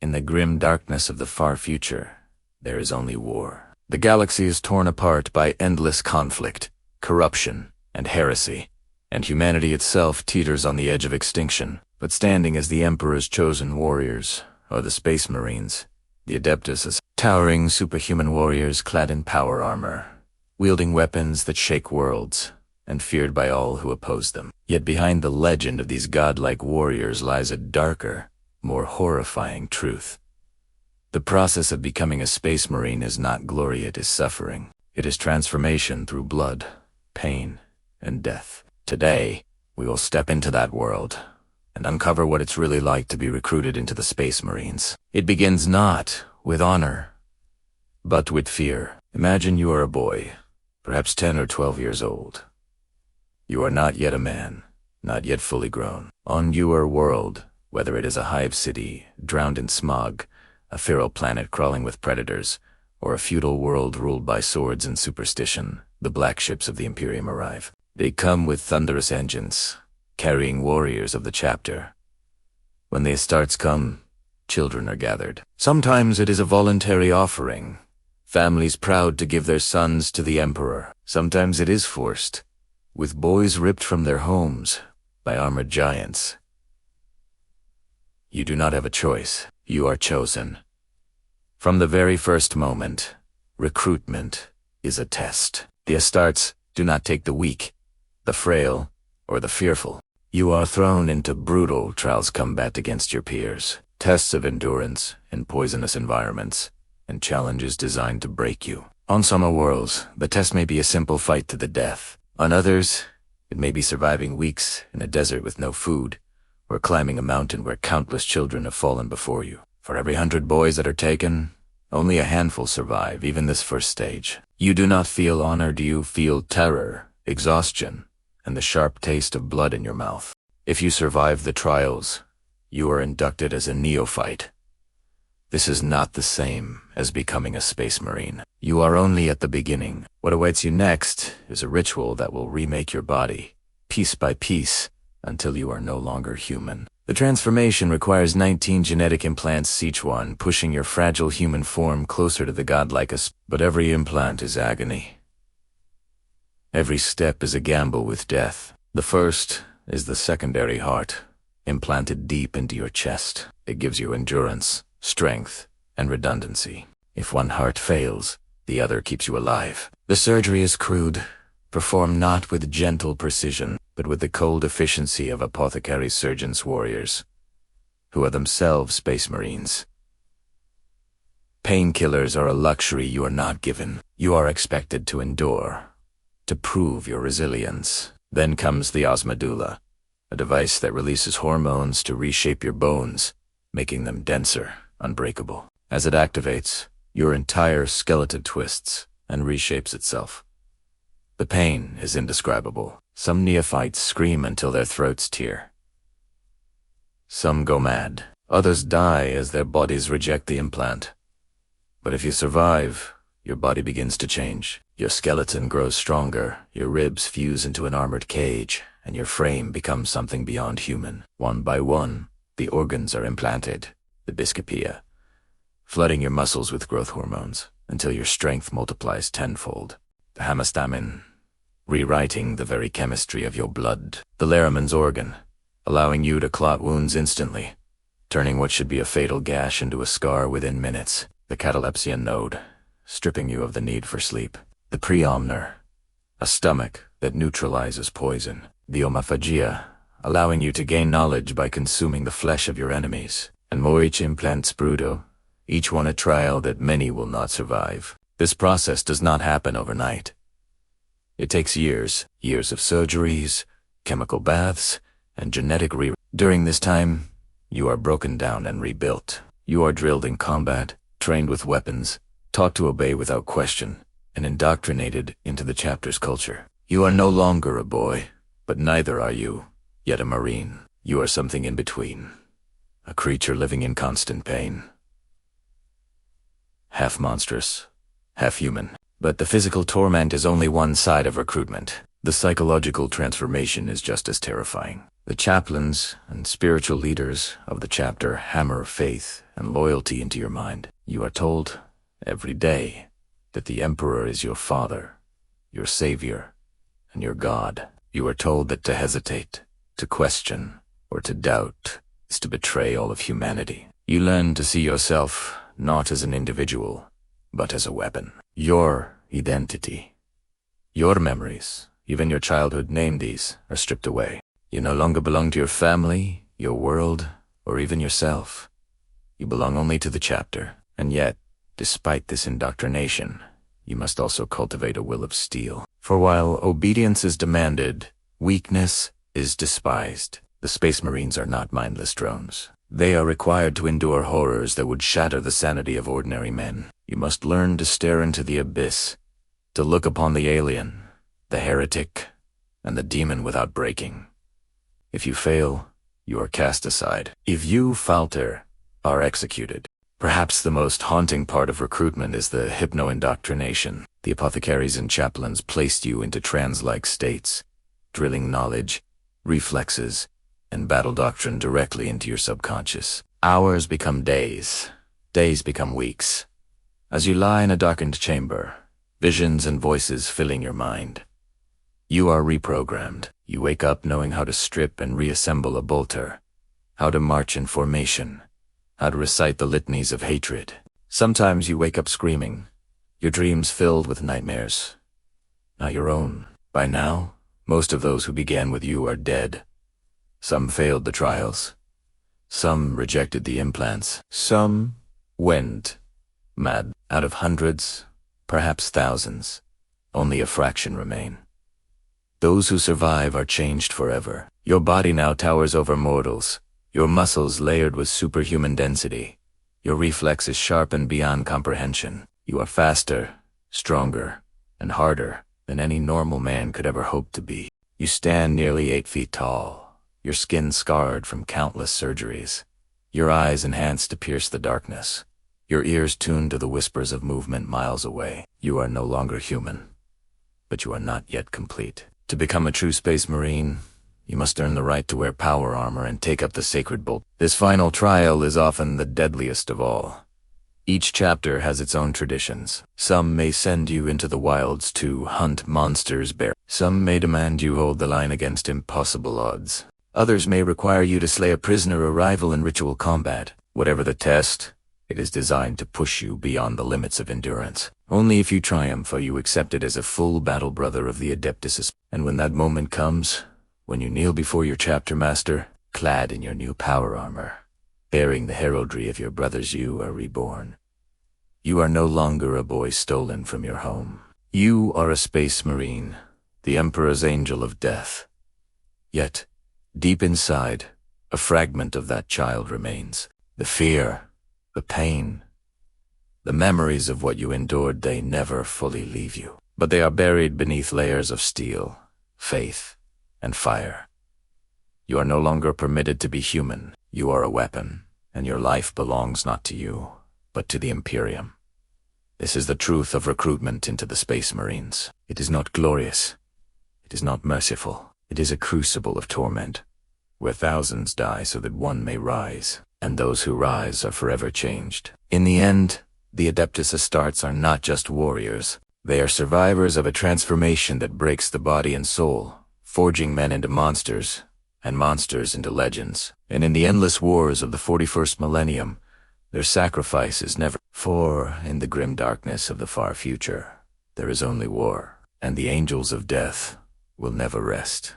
In the grim darkness of the far future, there is only war. The galaxy is torn apart by endless conflict, corruption, and heresy, and humanity itself teeters on the edge of extinction. But standing as the Emperor's chosen warriors are the Space Marines, the Adeptus, towering superhuman warriors clad in power armor, wielding weapons that shake worlds, and feared by all who oppose them. Yet behind the legend of these godlike warriors lies a darker, more horrifying truth. The process of becoming a Space Marine is not glory, it is suffering. It is transformation through blood, pain, and death. Today, we will step into that world and uncover what it's really like to be recruited into the Space Marines. It begins not with honor, but with fear. Imagine you are a boy, perhaps 10 or 12 years old. You are not yet a man, not yet fully grown. On your world, whether it is a hive city, drowned in smog, a feral planet crawling with predators, or a feudal world ruled by swords and superstition, the black ships of the Imperium arrive. They come with thunderous engines, carrying warriors of the chapter. When the Astartes come, children are gathered. Sometimes it is a voluntary offering, families proud to give their sons to the Emperor. Sometimes it is forced, with boys ripped from their homes by armored giants. You do not have a choice. You are chosen. From the very first moment, recruitment is a test. The Astartes do not take the weak, the frail, or the fearful. You are thrown into brutal trials combat against your peers, tests of endurance in poisonous environments, and challenges designed to break you. On some worlds, the test may be a simple fight to the death. On others, it may be surviving weeks in a desert with no food, or climbing a mountain where countless children have fallen before you. For every 100 boys that are taken, only a handful survive even this first stage. You do not feel honor, you feel terror, exhaustion, and the sharp taste of blood in your mouth. If you survive the trials, you are inducted as a neophyte. This is not the same as becoming a Space Marine. You are only at the beginning. What awaits you next is a ritual that will remake your body, piece by piece, until you are no longer human. The transformation requires 19 genetic implants each one, pushing your fragile human form closer to the godlike. But every implant is agony. Every step is a gamble with death. The first is the secondary heart, implanted deep into your chest. It gives you endurance, strength, and redundancy. If one heart fails, the other keeps you alive. The surgery is crude, performed not with gentle precision, but with the cold efficiency of apothecary surgeons' warriors, who are themselves Space Marines. Painkillers are a luxury you are not given. You are expected to endure, to prove your resilience. Then comes the osmedulla, a device that releases hormones to reshape your bones, making them denser, unbreakable. As it activates, your entire skeleton twists and reshapes itself. The pain is indescribable. Some neophytes scream until their throats tear. Some go mad. Others die as their bodies reject the implant. But if you survive, your body begins to change. Your skeleton grows stronger, your ribs fuse into an armored cage, and your frame becomes something beyond human. One by one, the organs are implanted, the biscopia, flooding your muscles with growth hormones until your strength multiplies tenfold. The hemastamin, rewriting the very chemistry of your blood. The Laraman's organ, allowing you to clot wounds instantly, turning what should be a fatal gash into a scar within minutes. The catalepsian node, stripping you of the need for sleep. The preomner, a stomach that neutralizes poison. The omophagia, allowing you to gain knowledge by consuming the flesh of your enemies. And Moich implants bruto, each one a trial that many will not survive. This process does not happen overnight. It takes years of surgeries, chemical baths, and genetic During this time, you are broken down and rebuilt. You are drilled in combat, trained with weapons, taught to obey without question, and indoctrinated into the chapter's culture. You are no longer a boy, but neither are you, yet a Marine. You are something in between, a creature living in constant pain. Half monstrous, half human. But the physical torment is only one side of recruitment. The psychological transformation is just as terrifying. The chaplains and spiritual leaders of the chapter hammer faith and loyalty into your mind. You are told every day that the Emperor is your father, your savior, and your God. You are told that to hesitate, to question, or to doubt is to betray all of humanity. You learn to see yourself not as an individual, but as a weapon. Your identity, your memories, even your childhood name these, are stripped away. You no longer belong to your family, your world, or even yourself. You belong only to the chapter. And yet, despite this indoctrination, you must also cultivate a will of steel. For while obedience is demanded, weakness is despised. The Space Marines are not mindless drones. They are required to endure horrors that would shatter the sanity of ordinary men. You must learn to stare into the abyss, to look upon the alien, the heretic, and the demon without breaking. If you fail, you are cast aside. If you falter, are executed. Perhaps the most haunting part of recruitment is the hypno-indoctrination. The apothecaries and chaplains placed you into trance-like states, drilling knowledge, reflexes, and battle doctrine directly into your subconscious. Hours become days. Days become weeks. As you lie in a darkened chamber, visions and voices filling your mind, you are reprogrammed. You wake up knowing how to strip and reassemble a bolter, how to march in formation, how to recite the litanies of hatred. Sometimes you wake up screaming, your dreams filled with nightmares, not your own. By now, most of those who began with you are dead. Some failed the trials. Some rejected the implants. Some went mad. Out of hundreds, perhaps thousands, only a fraction remain. Those who survive are changed forever. Your body now towers over mortals, your muscles layered with superhuman density, your reflexes sharpened beyond comprehension. You are faster, stronger, and harder than any normal man could ever hope to be. You stand nearly 8 feet tall, your skin scarred from countless surgeries, your eyes enhanced to pierce the darkness, your ears tuned to the whispers of movement miles away. You are no longer human, but you are not yet complete. To become a true Space Marine, you must earn the right to wear power armor and take up the sacred bolt. This final trial is often the deadliest of all. Each chapter has its own traditions. Some may send you into the wilds to hunt monsters bare. Some may demand you hold the line against impossible odds. Others may require you to slay a prisoner or rival in ritual combat. Whatever the test, it is designed to push you beyond the limits of endurance. Only if you triumph are you accepted as a full battle brother of the Adeptus. And when that moment comes, when you kneel before your chapter master, clad in your new power armor, bearing the heraldry of your brothers, you are reborn. You are no longer a boy stolen from your home. You are a Space Marine, the Emperor's angel of death. Yet, deep inside, a fragment of that child remains. The fear, the pain, the memories of what you endured, they never fully leave you. But they are buried beneath layers of steel, faith, and fire. You are no longer permitted to be human. You are a weapon, and your life belongs not to you, but to the Imperium. This is the truth of recruitment into the Space Marines. It is not glorious. It is not merciful. It is a crucible of torment, where thousands die so that one may rise, and those who rise are forever changed. In the end, the Adeptus Astartes are not just warriors. They are survivors of a transformation that breaks the body and soul, forging men into monsters, and monsters into legends. And in the endless wars of the 41st millennium, their sacrifice is never. For in the grim darkness of the far future, there is only war, and the angels of death will never rest.